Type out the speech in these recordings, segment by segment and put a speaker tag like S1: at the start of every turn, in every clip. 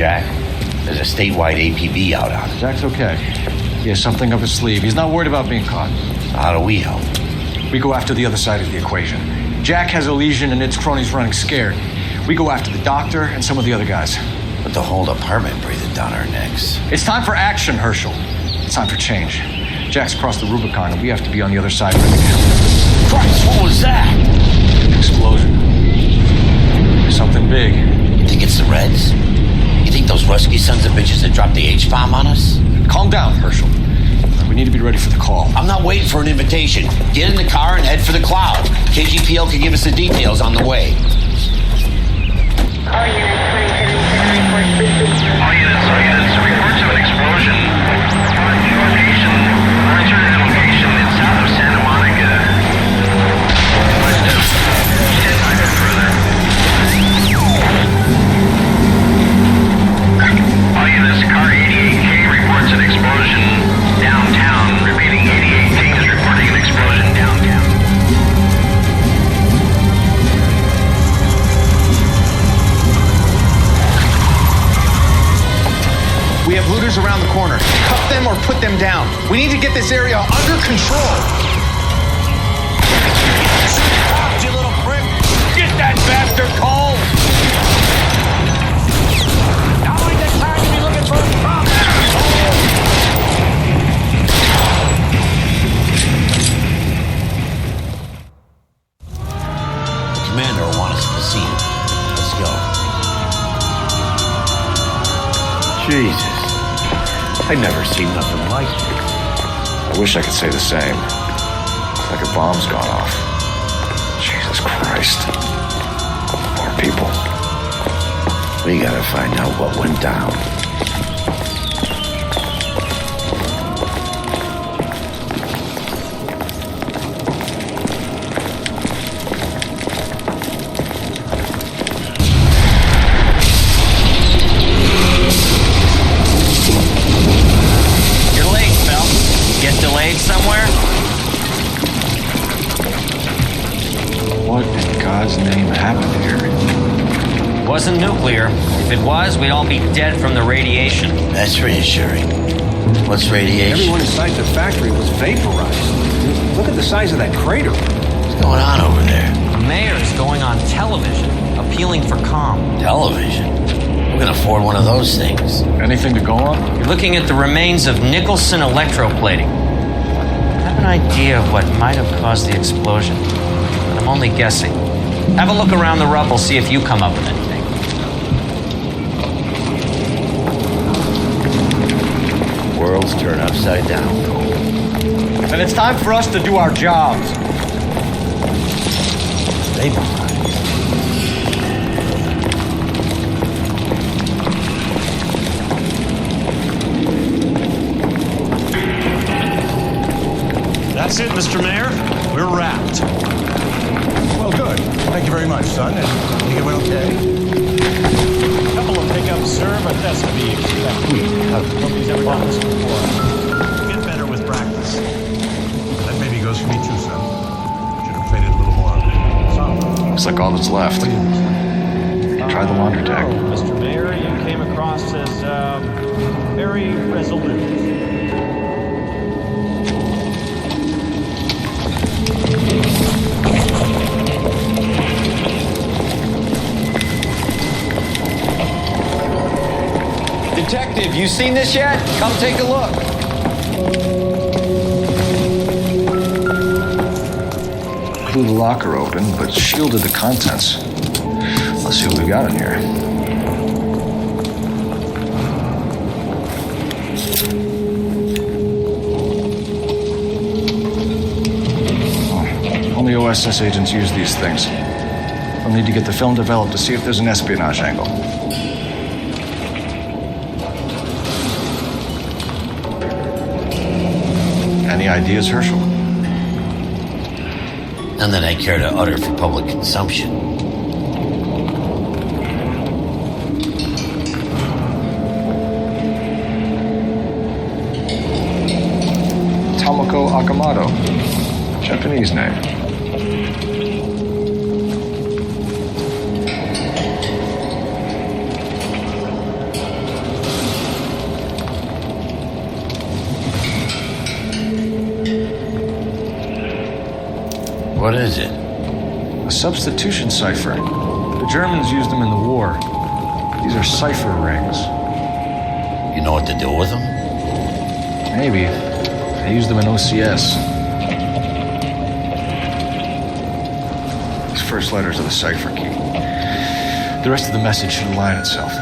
S1: Jack. There's a statewide APB out on it.
S2: Jack's okay. He has something up his sleeve. He's not worried about being caught.
S1: So how do we help?
S2: We go after the other side of the equation. Jack has a lesion and its cronies running scared. We go after the doctor and some of the other guys.
S1: But the whole department breathing down our necks.
S2: It's time for action, Herschel. It's time for change. Jack's crossed the Rubicon and we have to be on the other side right now.
S1: Christ, what was that?
S2: An explosion. Something big.
S1: You think it's the Reds? You think those Rusky sons of bitches that dropped the H-bomb on us?
S2: Calm down, Herschel. We need to be ready for the call.
S1: I'm not waiting for an invitation. Get in the car and head for the cloud. KGPL can give us the details on the way.
S3: All units, reports of an explosion. Location, alternate location in south of Santa Monica. West of 10 further. All units, car 88K reports an explosion downtown. Remaining 88K is reporting an explosion downtown.
S4: We have looters around the corner. Cuff them or put them down. We need to get this area under control.
S1: You little prick! Get that bastard cold! Now ain't the time to be looking for a problem. The commander will want us to see him. Let's go. Jesus. I've never seen nothing like it.
S2: I wish I could say the same. It's like a bomb's gone off. Jesus Christ. Poor people.
S1: We gotta find out what went down.
S5: Somewhere?
S2: What in God's name happened here?
S5: It wasn't nuclear. If it was, we'd all be dead from the radiation.
S1: That's reassuring. What's radiation?
S4: Everyone inside the factory was vaporized. Look at the size of that crater.
S1: What's going on over there?
S5: The mayor's going on television, appealing for calm.
S1: Television? Who can afford one of those things?
S2: Anything to go on?
S5: You're looking at the remains of Nicholson Electropating. I have an idea of what might have caused the explosion, but I'm only guessing. Have a look around the rubble, see if you come up with anything.
S1: Worlds turn upside down.
S2: And it's time for us to do our jobs.
S1: Stabilize.
S6: That's it, Mr. Mayor. We're wrapped.
S7: Well, good. Thank you very much, son. And you think it went okay?
S6: Couple of hiccups, sir, but that's to be expected. Nobody's ever done this before. Get better with practice.
S7: That maybe goes for me too, son. Should have played it a little more soft.
S2: Looks like all that's left. Try the laundry tag.
S6: Mr. Mayor, you came across as very resolute.
S4: Detective, you seen this yet? Come take a look.
S2: Blew the locker open, but shielded the contents. Let's see what we got in here. Only OSS agents use these things. We'll need to get the film developed to see if there's an espionage angle. Any ideas, Herschel?
S1: None that I care to utter for public consumption.
S2: Tomoko Akamoto. Japanese name.
S1: What is it?
S2: A substitution cipher. The Germans used them in the war. These are cipher rings.
S1: You know what to do with them?
S2: Maybe. I used them in OCS. These first letters are the cipher key. The rest of the message should align itself.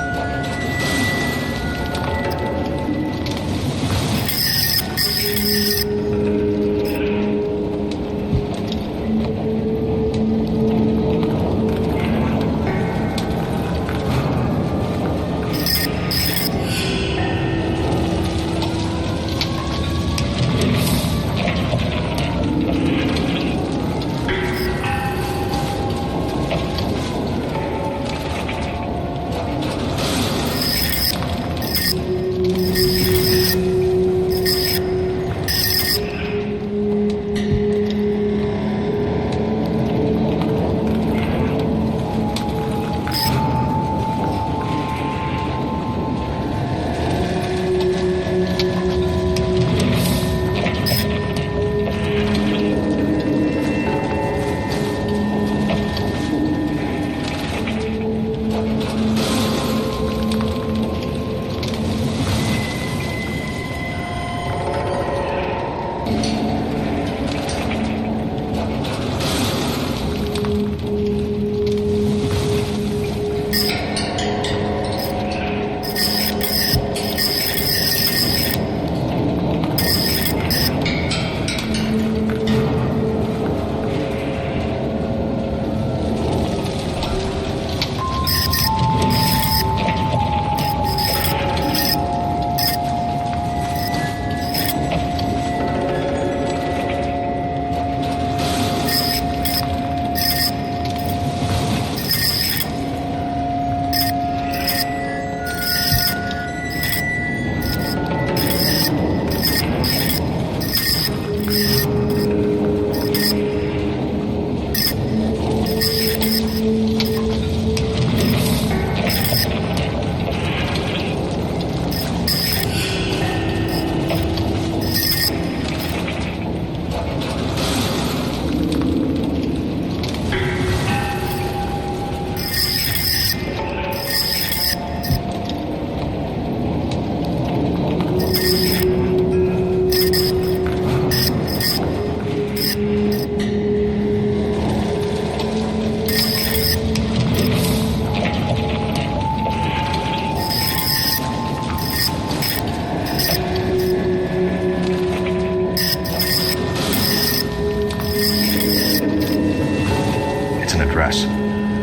S2: Address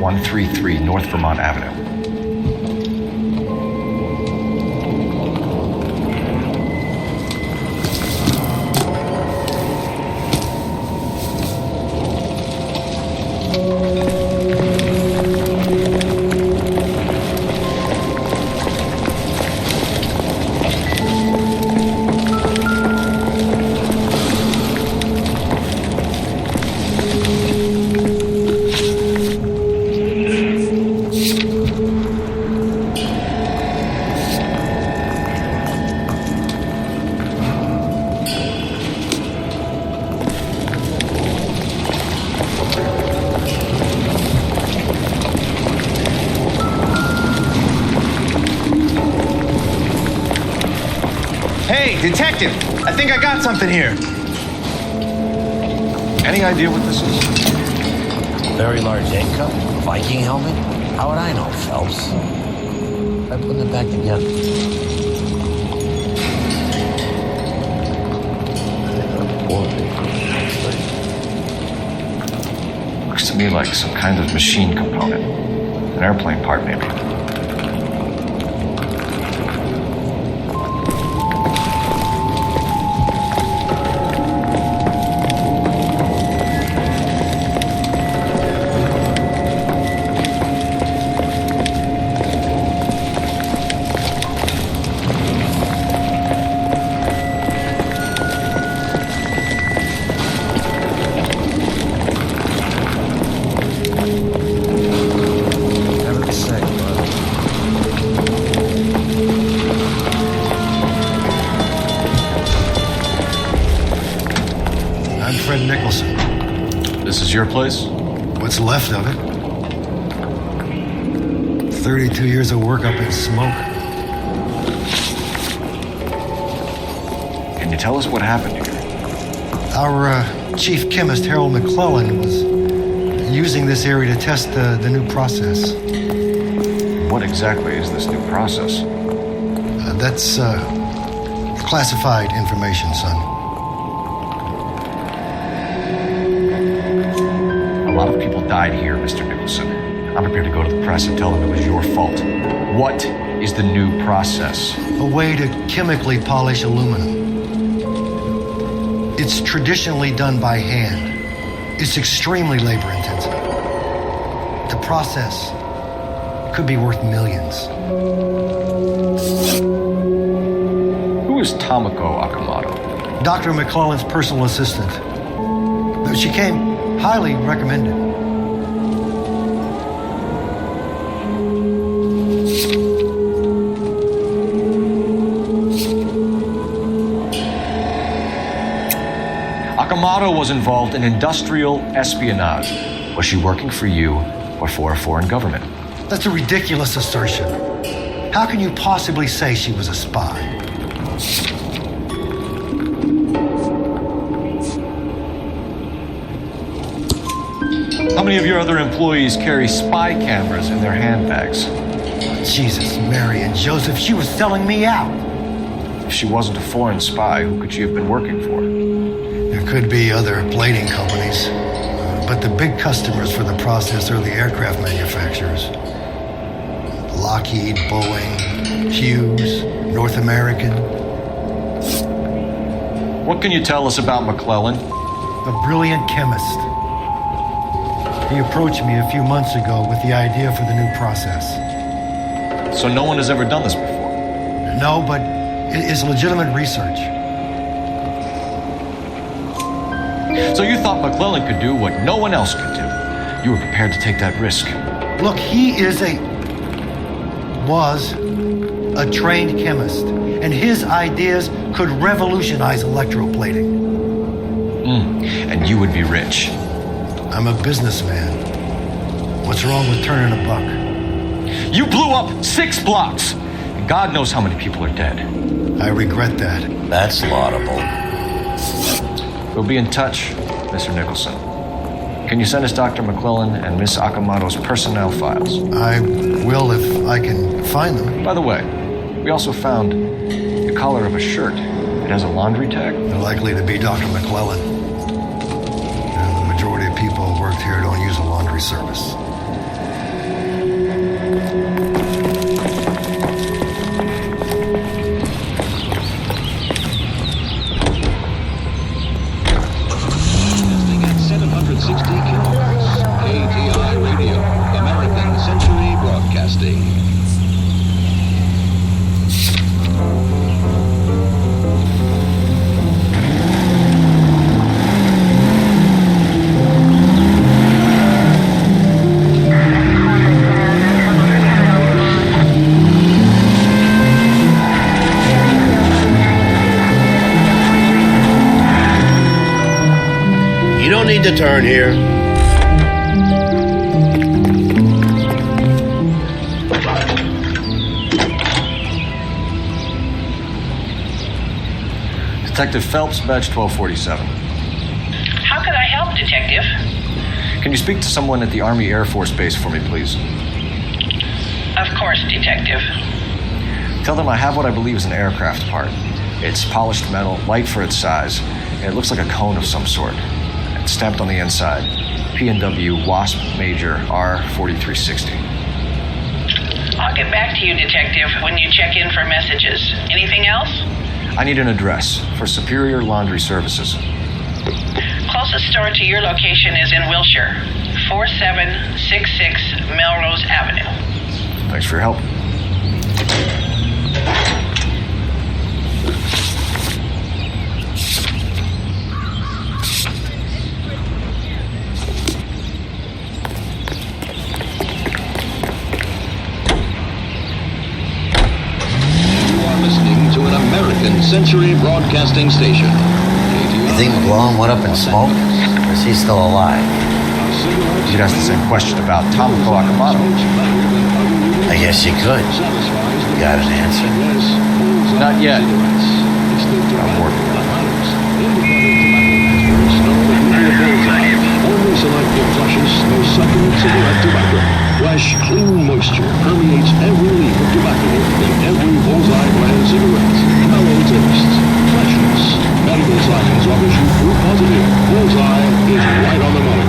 S2: 133 North Vermont Avenue.
S4: Hey, detective! I think I got something here.
S2: Any idea what this is?
S1: Very large egg cup? Viking helmet? How would I know, Phelps? I'm putting it back together.
S2: Looks to me like some kind of machine component. An airplane part, maybe.
S7: I'm Fred Nicholson.
S2: This is your place?
S8: What's left of it. 32 years of work up in smoke.
S2: Can you tell us what happened here?
S8: Our chief chemist, Harold McClellan, was using this area to test the new process.
S2: What exactly is this new process?
S8: That's classified information, son.
S2: A lot of people died here, Mr. Nicholson. I'm prepared to go to the press and tell them it was your fault. What is the new process?
S8: A way to chemically polish aluminum. It's traditionally done by hand. It's extremely labor intensive. The process could be worth millions.
S2: Who is Tomoko Akamoto?
S8: Dr. McClellan's personal assistant. She came highly recommended.
S2: Akamoto was involved in industrial espionage. Was she working for you or for a foreign government?
S8: That's a ridiculous assertion. How can you possibly say she was a spy?
S2: How many of your other employees carry spy cameras in their handbags?
S8: Jesus, Mary and Joseph, she was selling me out.
S2: If she wasn't a foreign spy, who could she have been working for?
S8: There could be other plating companies, but the big customers for the process are the aircraft manufacturers. Lockheed, Boeing, Hughes, North American.
S2: What can you tell us about McClellan?
S8: A brilliant chemist. He approached me a few months ago with the idea for the new process.
S2: So no one has ever done this before?
S8: No, but it is legitimate research.
S2: So you thought McClellan could do what no one else could do. You were prepared to take that risk.
S8: Look, he was a trained chemist, and his ideas could revolutionize electroplating.
S2: And you would be rich.
S8: I'm a businessman. What's wrong with turning a buck?
S2: You blew up 6 blocks, and God knows how many people are dead.
S8: I regret that.
S1: That's laudable.
S2: We'll be in touch, Mr. Nicholson. Can you send us Dr. McClellan and Miss Akamoto's personnel files?
S8: I will if I can find them.
S2: By the way, we also found the collar of a shirt. It has a laundry tag.
S8: They're likely to be Dr. McClellan. And the majority of people who worked here don't use a laundry service.
S9: At 760 kilohertz, ATI Radio, American Century Broadcasting.
S1: You don't need to turn here.
S2: Detective Phelps, badge 1247.
S10: How can I help, Detective?
S2: Can you speak to someone at the Army Air Force Base for me, please?
S10: Of course, Detective.
S2: Tell them I have what I believe is an aircraft part. It's polished metal, light for its size, and it looks like a cone of some sort. It's stamped on the inside. P&W Wasp Major R4360.
S10: I'll get back to you, Detective, when you check in for messages. Anything else?
S2: I need an address for Superior Laundry Services.
S10: Closest store to your location is in Wilshire, 4766 Melrose Avenue.
S2: Thanks for your help.
S9: Listening to an American Century Broadcasting station.
S1: You think McClellan went up in smoke? Is he still alive?
S2: You could ask the same question about Tomoko Akamoto.
S1: I guess you could. You got an answer?
S2: Not yet. I'm working on it.
S9: Only selective flushes, no second cigarette tobacco. Fresh, clean moisture permeates every leaf of tobacco in every Bullseye brand cigarette. Mellow taste, freshness. Medical science offers you proof positive. Bullseye is right on the money.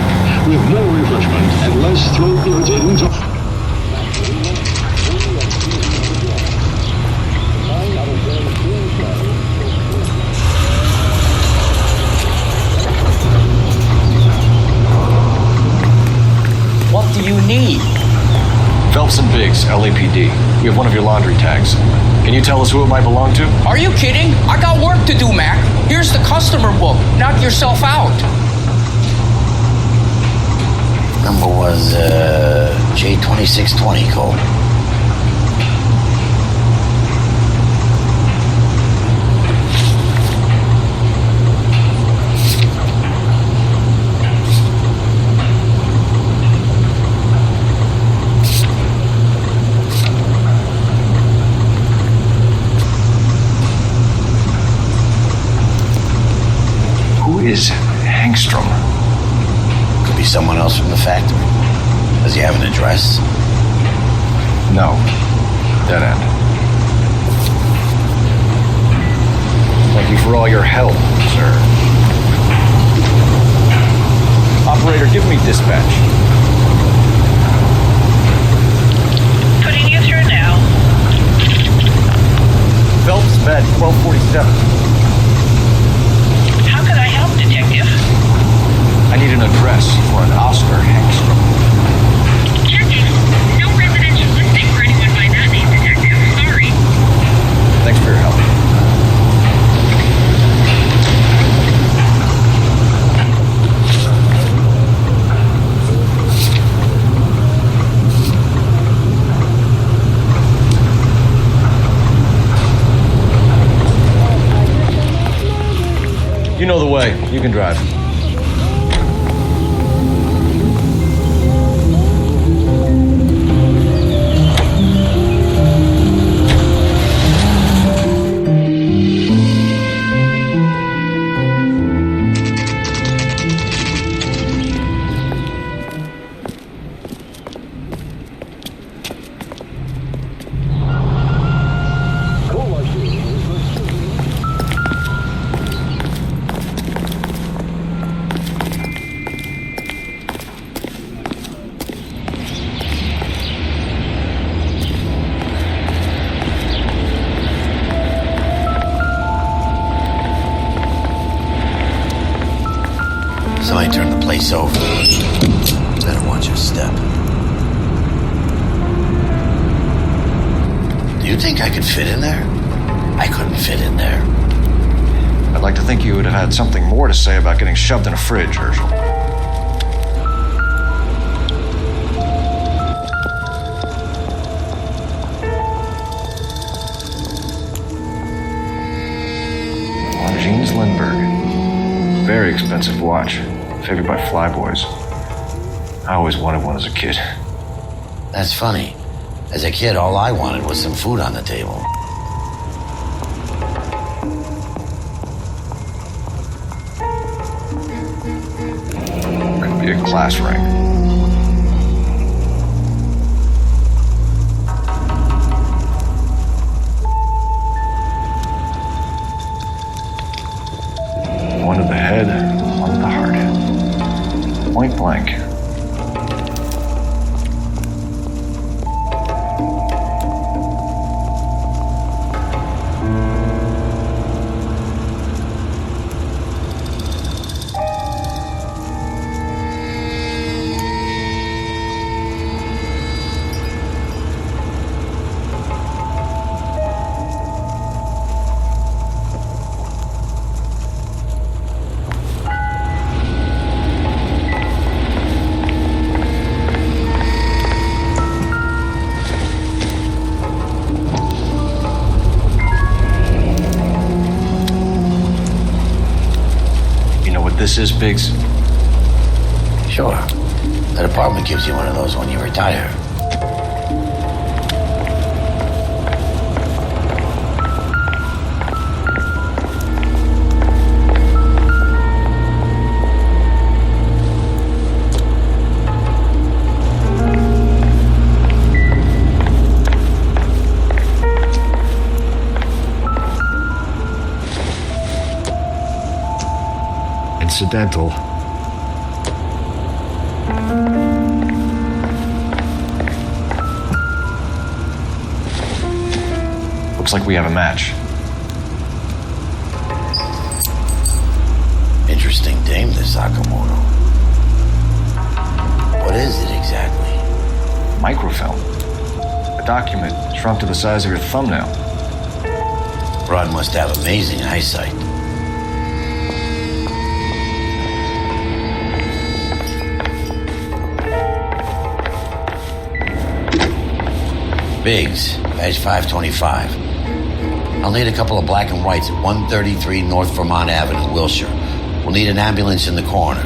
S9: With more refreshment and less throat-irritating talk.
S5: What do you need?
S2: Phelps and Biggs, LAPD. We have one of your laundry tags. Can you tell us who it might belong to?
S11: Are you kidding? I got work to do, Mac. Here's the customer book. Knock yourself out.
S1: Number was J2620, Cole.
S2: Who is Hangstrom?
S1: Could be someone else from the factory. Does he have an address?
S2: No. Dead end. Thank you for all your help, sir. Operator, give me dispatch.
S10: Putting you through now.
S2: Phelps, bed 1247.
S10: How can I help, Detective?
S2: I need an address for an Oscar Hangstrom.
S10: Checking. No residential listing for anyone by that name, Detective. Sorry.
S2: Thanks for your help. You know the way. You can drive.
S1: Somebody turn the place over. Better watch your step. Do you think I could fit in there? I couldn't fit in there.
S2: I'd like to think you would have had something more to say about getting shoved in a fridge, Herschel. Longines Lindbergh. Very expensive watch. Favored by flyboys. I always wanted one as a kid.
S1: That's funny. As a kid, all I wanted was some food on the table.
S2: Could be a class ring. One to the head, one to the heart. Point blank. This is Biggs.
S1: Sure. The department gives you one of those when you retire.
S2: Incidental. Looks like we have a match.
S1: Interesting dame, this Sakamoto. What is it exactly?
S2: Microfilm. A document shrunk to the size of your thumbnail.
S1: Rod must have amazing eyesight. Biggs, badge 525. I'll need a couple of black and whites at 133 North Vermont Avenue, Wilshire. We'll need an ambulance in the corner.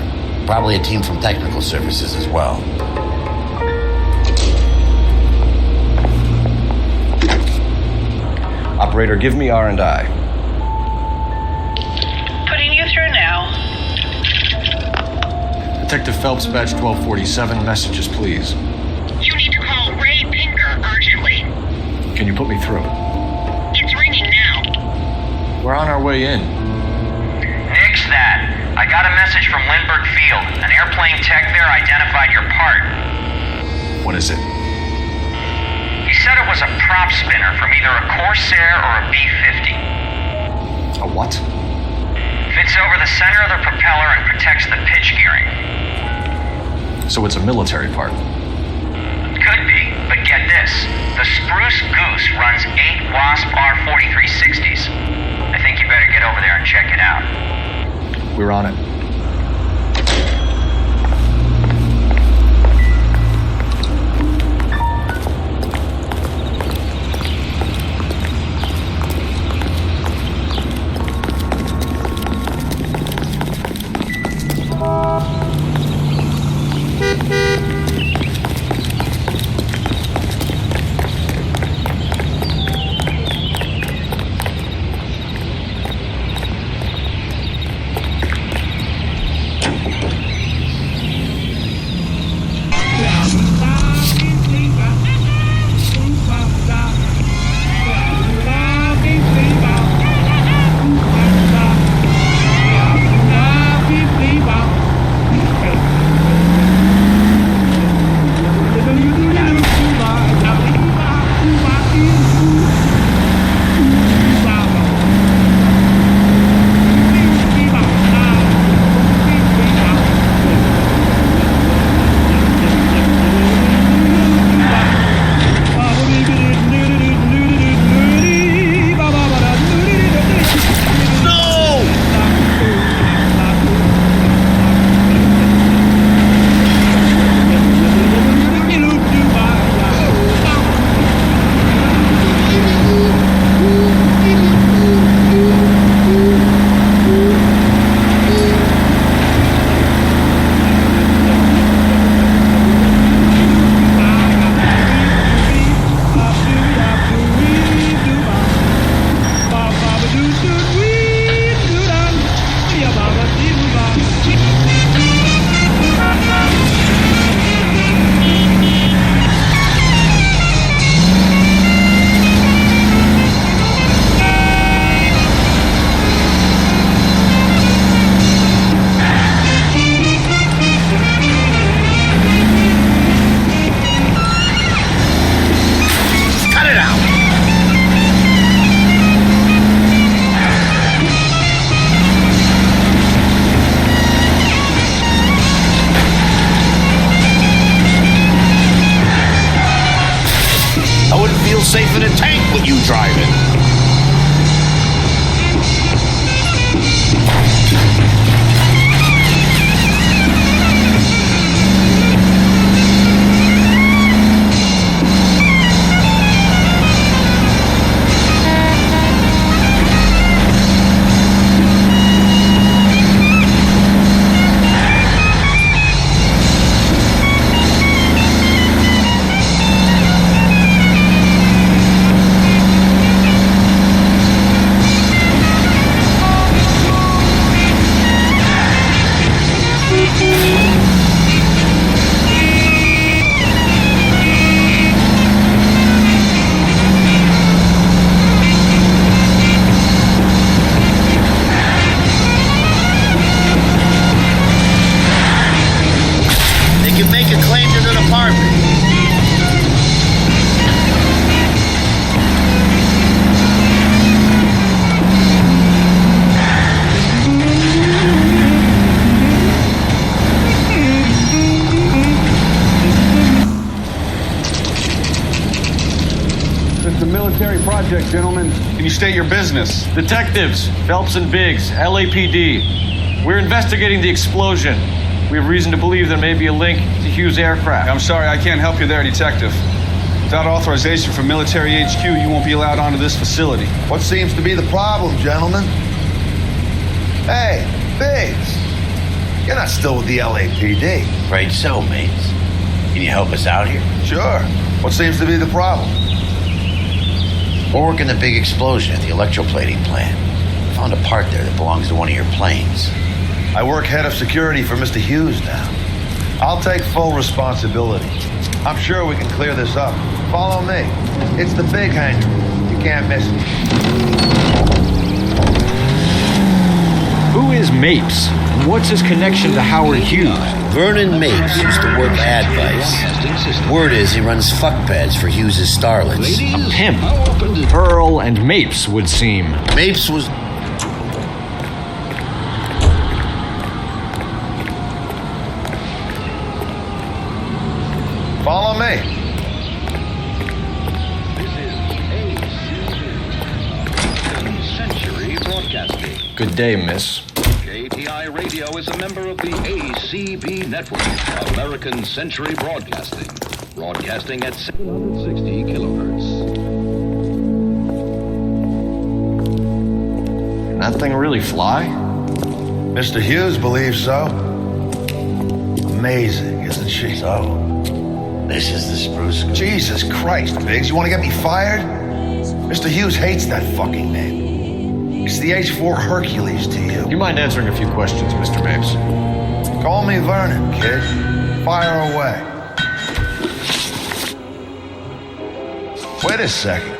S1: Probably a team from technical services as well.
S2: Operator, give me R&I.
S10: Putting you through now.
S2: Detective Phelps, badge 1247. Messages, please.
S12: You need to call Ray Pinker urgently.
S2: Can you put me through?
S12: It's ringing now.
S2: We're on our way in.
S3: Nix that. I got a message from Lindbergh Field. An airplane tech there identified your part.
S2: What is it?
S3: He said it was a prop spinner from either a Corsair or a B-50.
S2: A what?
S3: Fits over the center of the propeller and protects the pitch gearing.
S2: So it's a military part.
S3: Could be, but get this. The Spruce Goose runs 8 Wasp R4360s. I think you better get over there and check it out.
S2: We're on it.
S1: Safe in a tank with you driving.
S4: project, gentlemen? Can you state your business?
S2: Detectives, Phelps and Biggs, LAPD. We're investigating the explosion. We have reason to believe there may be a link to Hughes' aircraft.
S4: I'm sorry, I can't help you there, Detective. Without authorization from military HQ, you won't be allowed onto this facility.
S8: What seems to be the problem, gentlemen? Hey, Biggs. You're not still with the LAPD.
S1: Afraid so, mates. Can you help us out here?
S8: Sure. What seems to be the problem?
S1: We're working the big explosion at the electroplating plant. Found a part there that belongs to one of your planes.
S8: I work head of security for Mr. Hughes now. I'll take full responsibility. I'm sure we can clear this up. Follow me. It's the big hangar. You can't miss it.
S2: Who is Mapes? And what's his connection to Howard Hughes?
S1: Vernon Mapes used to work Advice. Word is he runs fuck pads for Hughes' starlets.
S2: A pimp. Pearl and Mapes would seem.
S1: Mapes was...
S8: Follow me.
S9: Century Broadcasting.
S2: Good day, miss.
S9: KTI Radio is a member of the ACB Network, American Century Broadcasting, broadcasting at 760 kilohertz.
S2: Can that thing really fly?
S8: Mr. Hughes believes so. Amazing, isn't she?
S1: So, this is the spruce.
S8: Jesus Christ, Biggs, you want to get me fired? Mr. Hughes hates that fucking name. It's the H-4 Hercules to you.
S2: Do you mind answering a few questions, Mr. Mapes?
S8: Call me Vernon, kid. Fire away. Wait a second.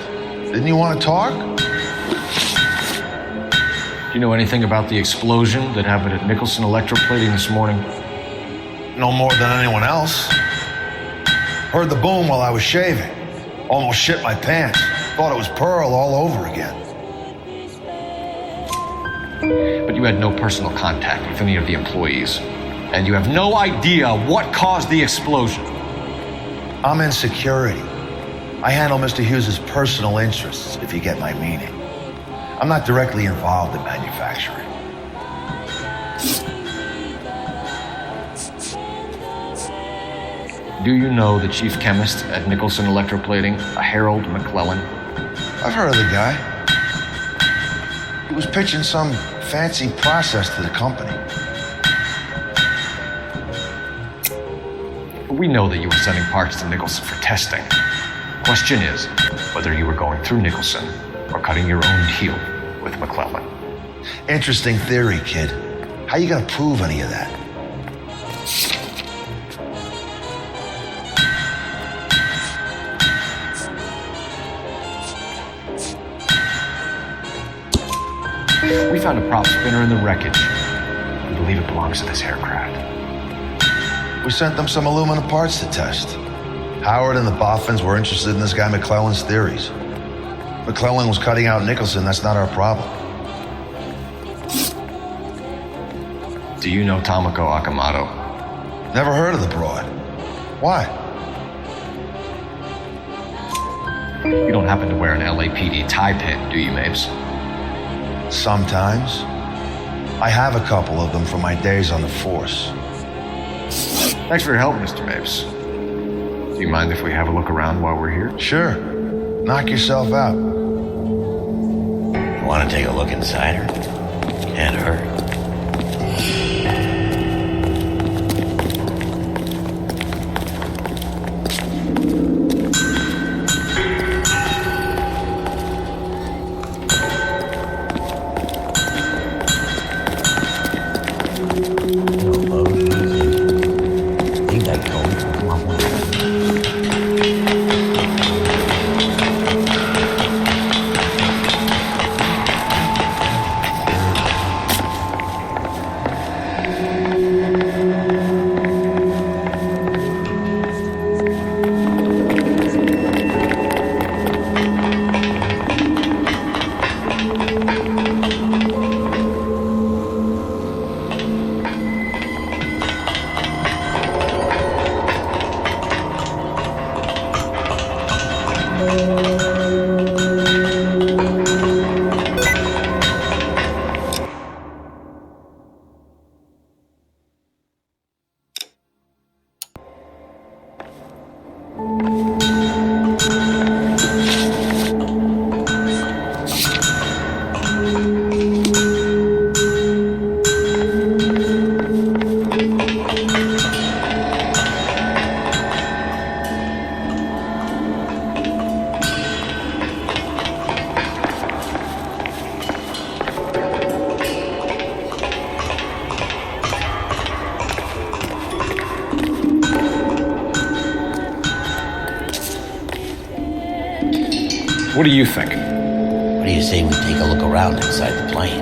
S8: Didn't you want to talk?
S2: Do you know anything about the explosion that happened at Nicholson Electroplating this morning?
S8: No more than anyone else. Heard the boom while I was shaving. Almost shit my pants. Thought it was Pearl all over again.
S2: But you had no personal contact with any of the employees. And you have no idea what caused the explosion.
S8: I'm in security. I handle Mr. Hughes' personal interests, if you get my meaning. I'm not directly involved in manufacturing.
S2: Do you know the chief chemist at Nicholson Electroplating, a Harold McClellan?
S8: I've heard of the guy. He was pitching some fancy process to the company.
S2: We know that you were sending parts to Nicholson for testing. Question is whether you were going through Nicholson or cutting your own deal with McClellan.
S8: Interesting theory, kid. How you gonna prove any of that?
S2: We found a prop spinner in the wreckage. We believe it belongs to this aircraft.
S8: We sent them some aluminum parts to test. Howard and the Boffins were interested in this guy McClellan's theories. McClellan was cutting out Nicholson. That's not our problem.
S2: Do you know Tomoko Akamoto?
S8: Never heard of the broad. Why?
S2: You don't happen to wear an LAPD tie pin, do you, Mapes?
S8: Sometimes. I have a couple of them from my days on the force.
S2: Thanks for your help, Mr. Mapes. Do you mind if we have a look around while we're here?
S8: Sure. Knock yourself out.
S1: You want to take a look inside her? Can't hurt.
S2: What do you think?
S1: What do you say we take a look around inside the plane?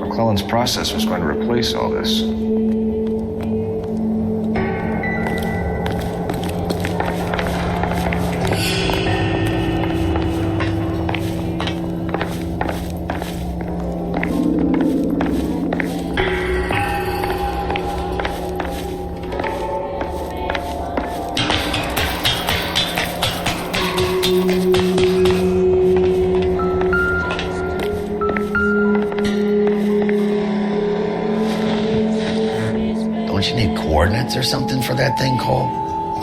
S2: McClellan's process was going to replace all this.
S1: Don't you need coordinates or something for that thing, Cole?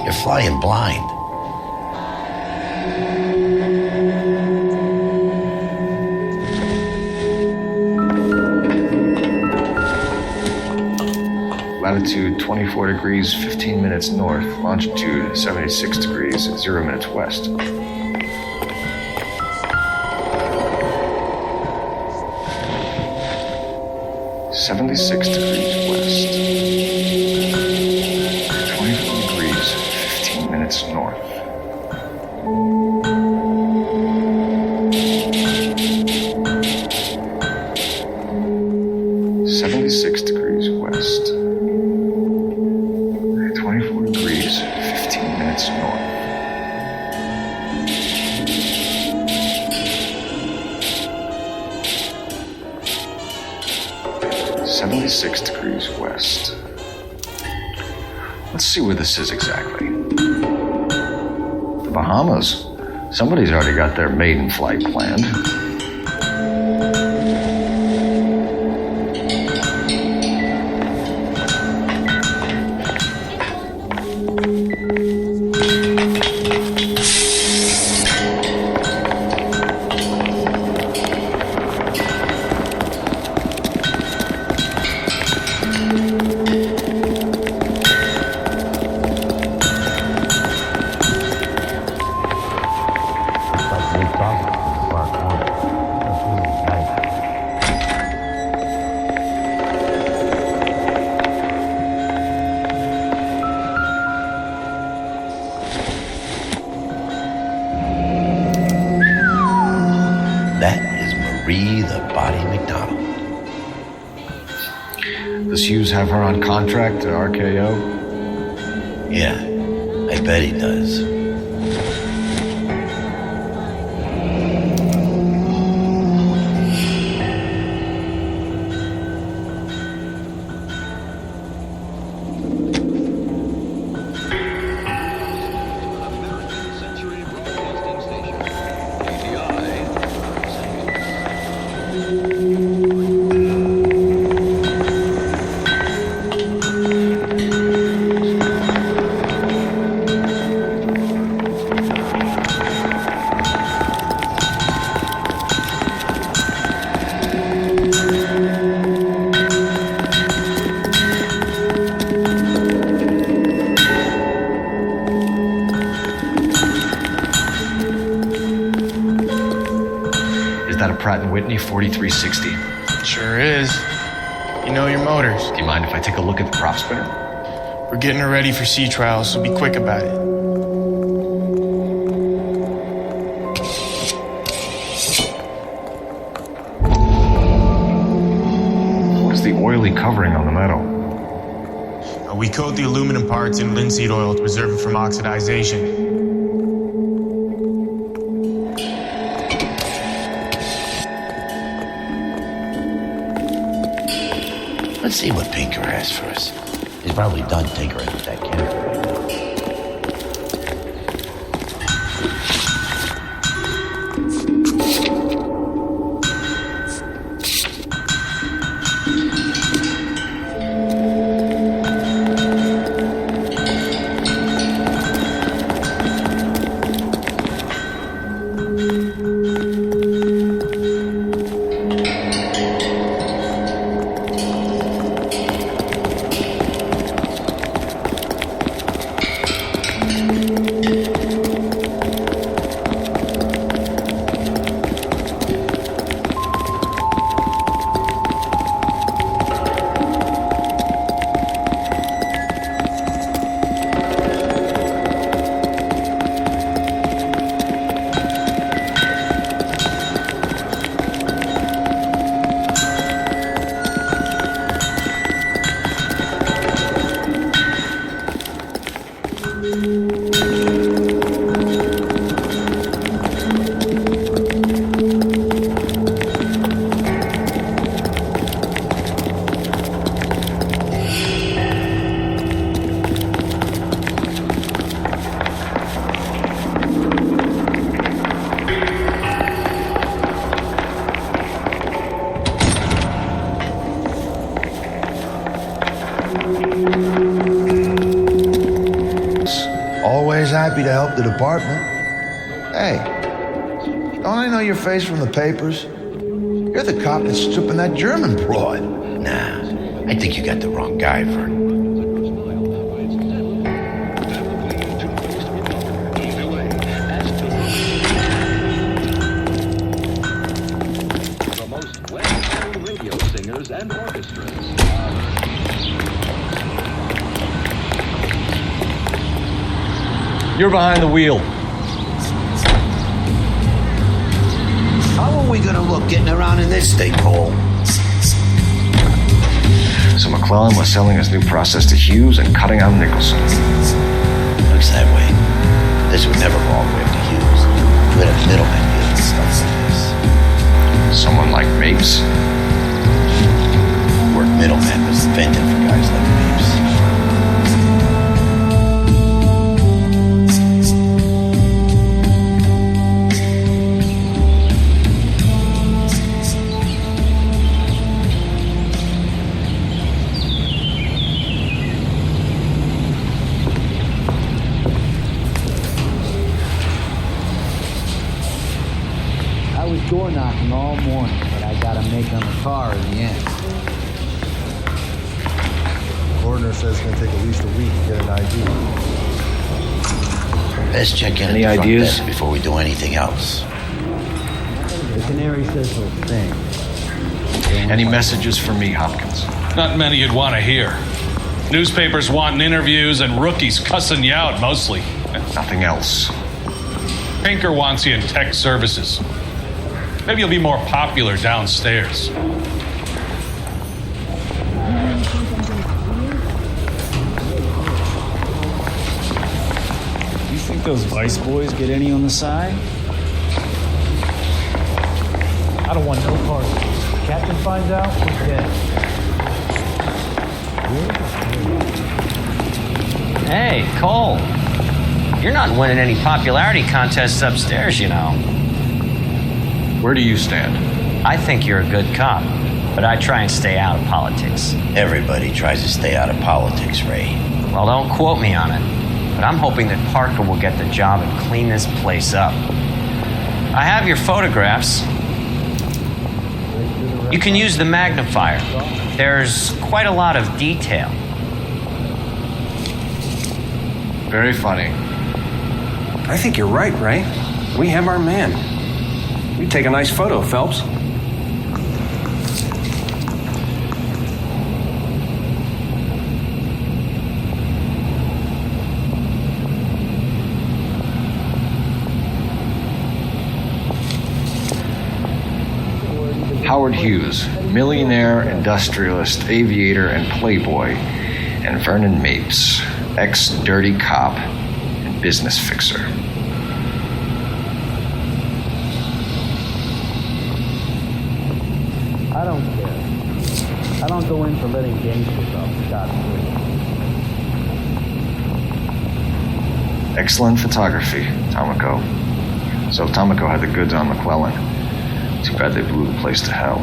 S1: You're flying blind.
S2: Latitude 24 degrees, 15 minutes north. Longitude 76 degrees, 0 minutes west. $76 degrees west. 24 degrees, 15 minutes north. $76 degrees west. 24 degrees, 15 minutes north. $76 degrees west. Let's see where this is exactly. The Bahamas. Somebody's already got their maiden flight planned. Does Hughes have her on contract to RKO?
S1: Yeah, I bet he does.
S2: Pratt & Whitney 4360.
S13: Sure is. You know your motors.
S2: Do you mind if I take a look at the prop spinner?
S13: We're getting her ready for sea trials, so be quick about it.
S2: What is the oily covering on the metal?
S13: We coat the aluminum parts in linseed oil to preserve it from oxidization.
S1: Let's see what Pinker has for us. He's probably done tinkering with that camera right
S14: Always happy to help the department. Hey, don't I know your face from the papers? You're the cop that's stripping that German broad.
S1: Nah, I think you got the wrong guy, Vern.
S9: The most well-known radio singers and orchestras.
S2: You're behind the wheel.
S1: How are we gonna look getting around in this thing, Cole?
S2: So McClellan was selling his new process to Hughes and cutting out Nicholson.
S1: Looks that way. This would never go all the way up to Hughes. We had a middleman dealing with stuff like this.
S2: Someone like Mapes?
S1: The word middleman was invented for guys like Mapes.
S15: Door knocking all morning, but I got a make on the car in the end.
S8: The coroner says it's going to take at least a week to get an ID.
S1: Let's check in
S2: Any
S1: at the front
S2: ideas?
S1: desk before we do anything else.
S15: The canary says he'll stay.
S2: Any messages for me, Hopkins?
S6: Not many you'd want to hear. Newspapers wanting interviews and rookies cussing you out mostly.
S2: Nothing else.
S6: Pinker wants you in tech services. Maybe you'll be more popular downstairs.
S16: You think those Vice boys get any on the side?
S6: I don't want no part of it. Captain finds out, we're dead.
S5: Hey, Cole. You're not winning any popularity contests upstairs, you know.
S2: Where do you stand?
S5: I think you're a good cop, but I try and stay out of politics.
S1: Everybody tries to stay out of politics, Ray.
S5: Well, don't quote me on it, but I'm hoping that Parker will get the job and clean this place up. I have your photographs. You can use the magnifier. There's quite a lot of detail.
S2: Very funny.
S17: I think you're right, Ray. We have our man. You take a nice photo, Phelps.
S2: Howard Hughes, millionaire, industrialist, aviator, and playboy, and Vernon Mapes, ex-dirty cop and business fixer.
S15: I don't care. I don't go in for letting gangsters off scot-free.
S2: Excellent photography, Tomoko. So Tomoko had the goods on McClellan. Too bad they blew the place to hell.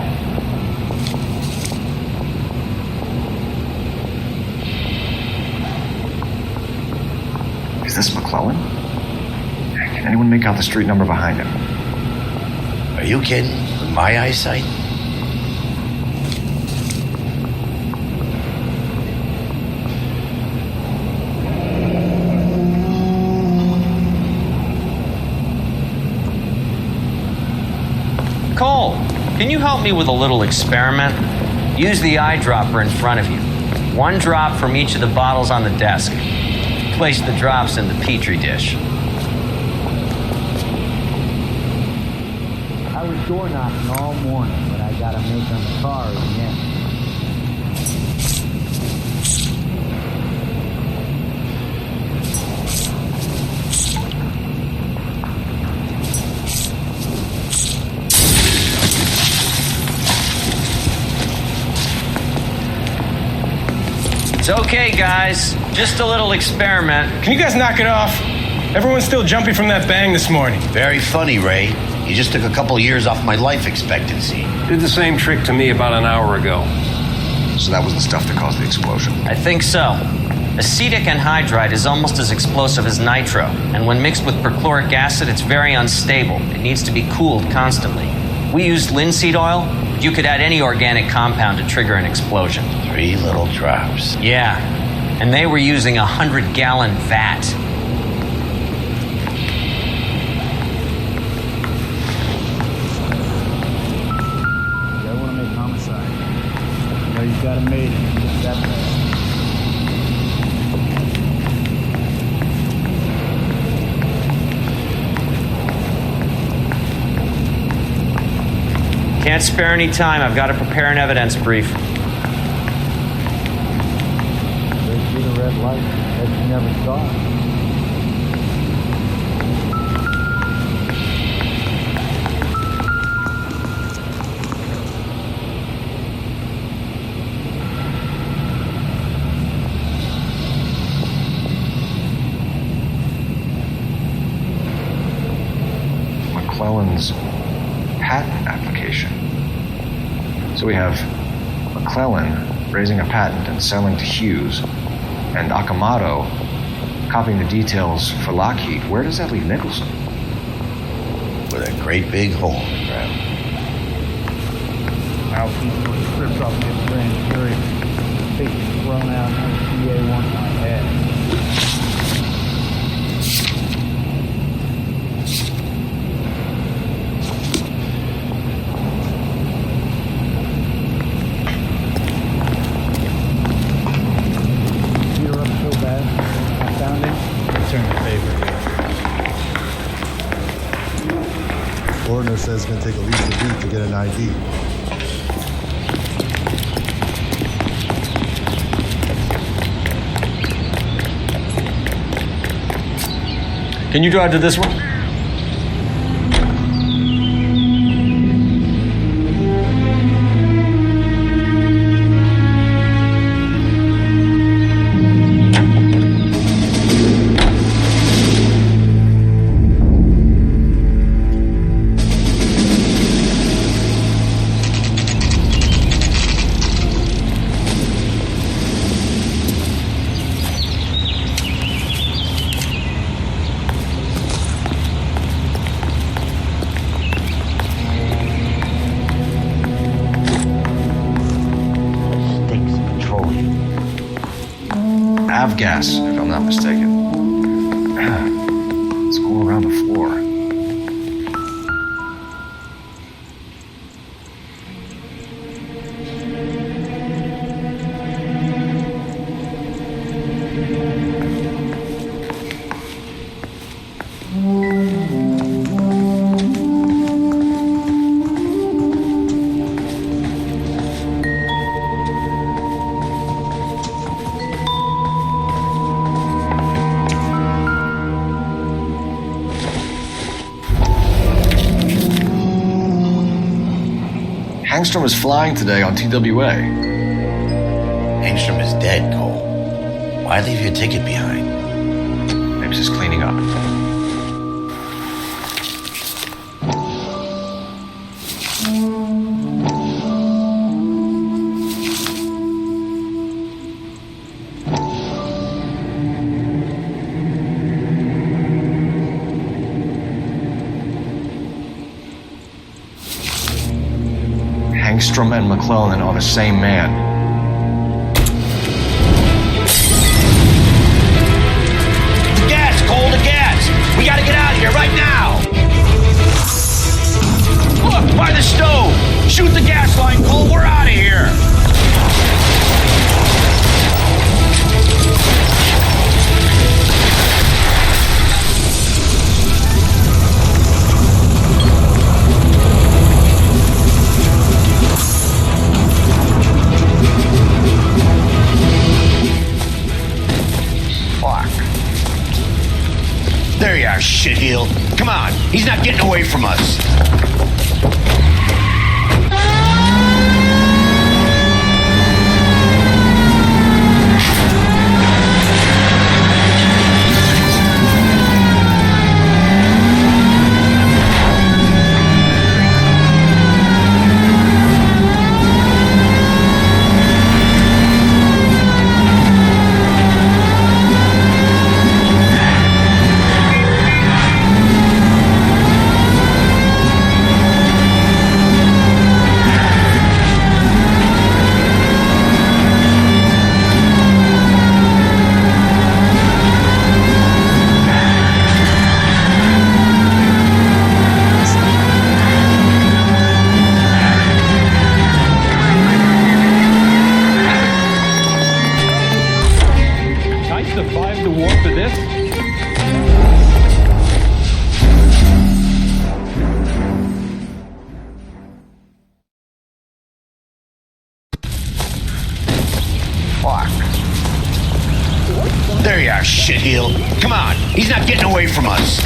S2: Is this McClellan? Can anyone make out the street number behind him?
S1: Are you kidding? With my eyesight?
S5: Cole, can you help me with a little experiment? Use the eyedropper in front of you. One drop from each of the bottles on the desk. Place the drops in the petri dish.
S15: I was door knocking all morning, but I got a make on the car in the end.
S5: It's okay, guys. Just a little experiment.
S17: Can you guys knock it off? Everyone's still jumping from that bang this morning.
S1: Very funny, Ray. You just took a couple of years off my life expectancy.
S17: Did the same trick to me about an hour ago.
S2: So that was the stuff that caused the explosion.
S5: I think so. Acetic anhydride is almost as explosive as nitro, and when mixed with perchloric acid, it's very unstable. It needs to be cooled constantly. We used linseed oil, but you could add any organic compound to trigger an explosion.
S1: 3 little drops.
S5: Yeah, and they were using a 100-gallon vat.
S15: I want to make homicide. You know you got a mate and it's that bad.
S5: Can't spare any time. I've got to prepare an evidence brief.
S15: They see the red light that you never saw.
S2: McClellan's patent application. So we have McClellan raising a patent and selling to Hughes, and Akamoto copying the details for Lockheed. Where does that leave Nicholson?
S1: With a great big hole in the ground.
S15: I'll keep the script off this grand jury. Face thrown out and the PA wants my head.
S18: Coroner says it's going to take at least a week to get an ID.
S17: Can you drive to this one?
S2: Avgas, if I'm not mistaken. It's all around the floor. Angstrom is flying today on TWA.
S1: Angstrom is dead, Cole. Why leave your ticket behind?
S2: Maybe just cleaning up. Angstrom and McClellan are the same man.
S1: The gas, Cole, the gas! We gotta get out of here right now! Look, by the stove! Shoot the gas line, Cole, we're out of here! There you are, shitheel. Come on, he's not getting away from us. Fuck. There you are, shitheel. Come on, he's not getting away from us.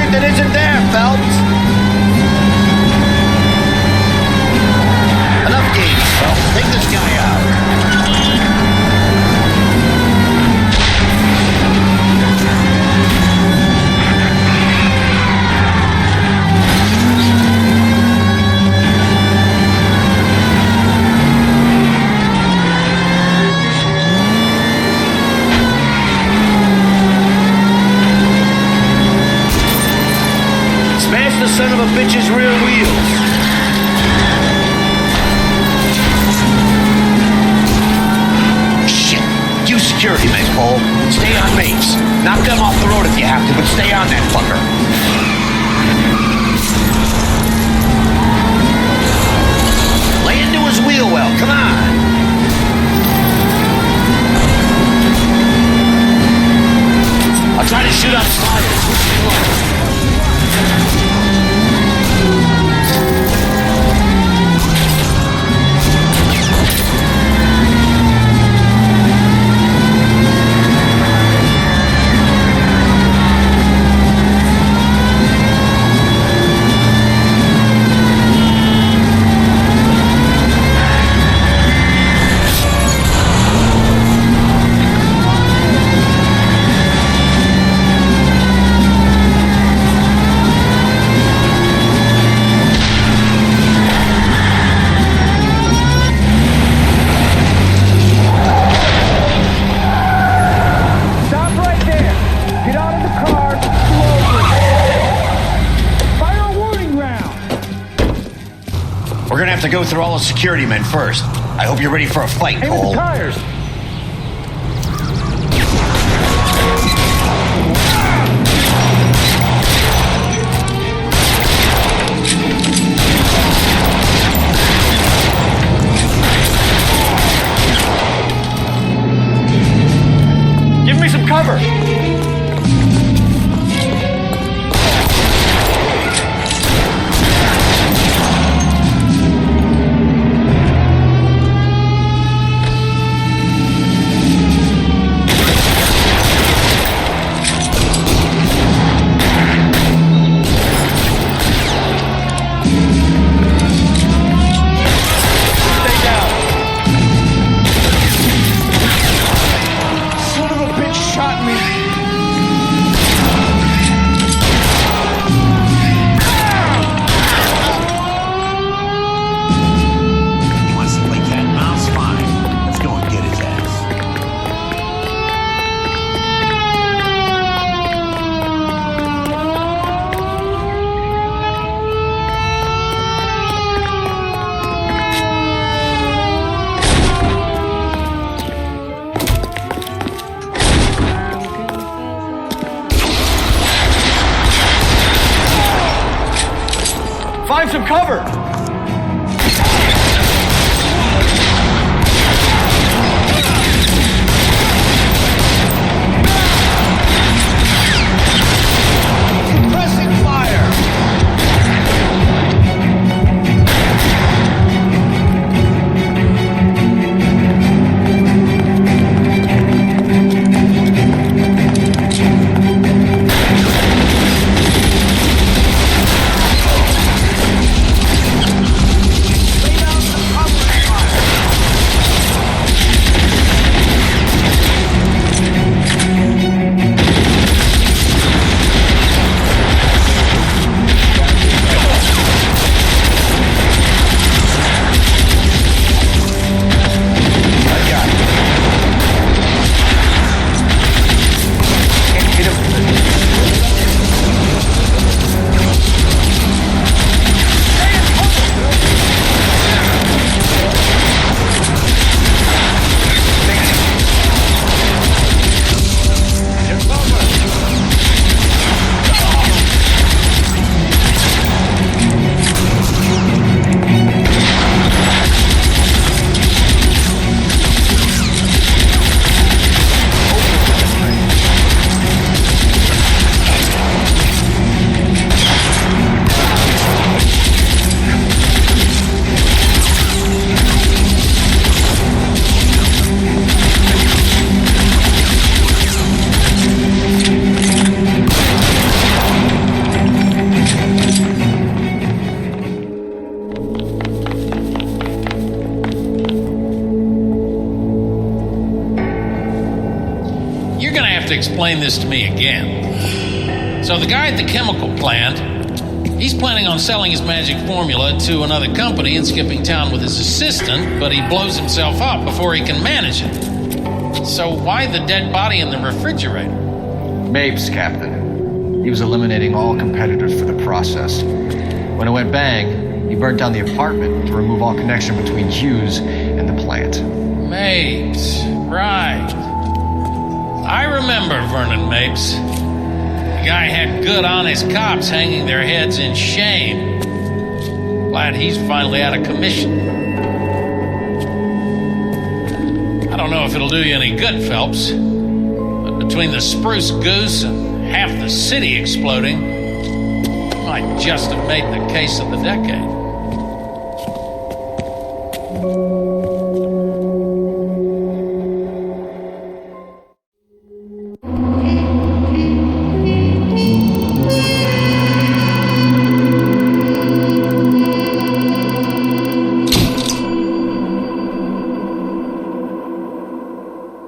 S14: That isn't there, Phelps.
S1: Enough games, Phelps. Take this guy out. Smash the son of a bitch's rear wheels. Shit. You security men, Cole. Stay on base. Knock them off the road if you have to, but stay on that fucker. Lay into his wheel well. Come on. I'll try to shoot out sliders. We're gonna have to go through all the security men first. I hope you're ready for a fight, Cole.
S6: The tires.
S4: Give me some cover. Find some cover! Pressing fire!
S6: explain this to me again. So the guy at the chemical plant, he's planning on selling his magic formula to another company and skipping town with his assistant, but he blows himself up before he can manage it. So why the dead body in the refrigerator?
S2: Mapes, Captain. He was eliminating all competitors for the process. When it went bang, he burnt down the apartment to remove all connection between Hughes and the plant.
S6: Mapes, right. I remember Vernon Mapes. The guy had good, honest cops hanging their heads in shame. Glad he's finally out of commission. I don't know if it'll do you any good, Phelps, but between the spruce goose and half the city exploding, you might just have made the case of the decade.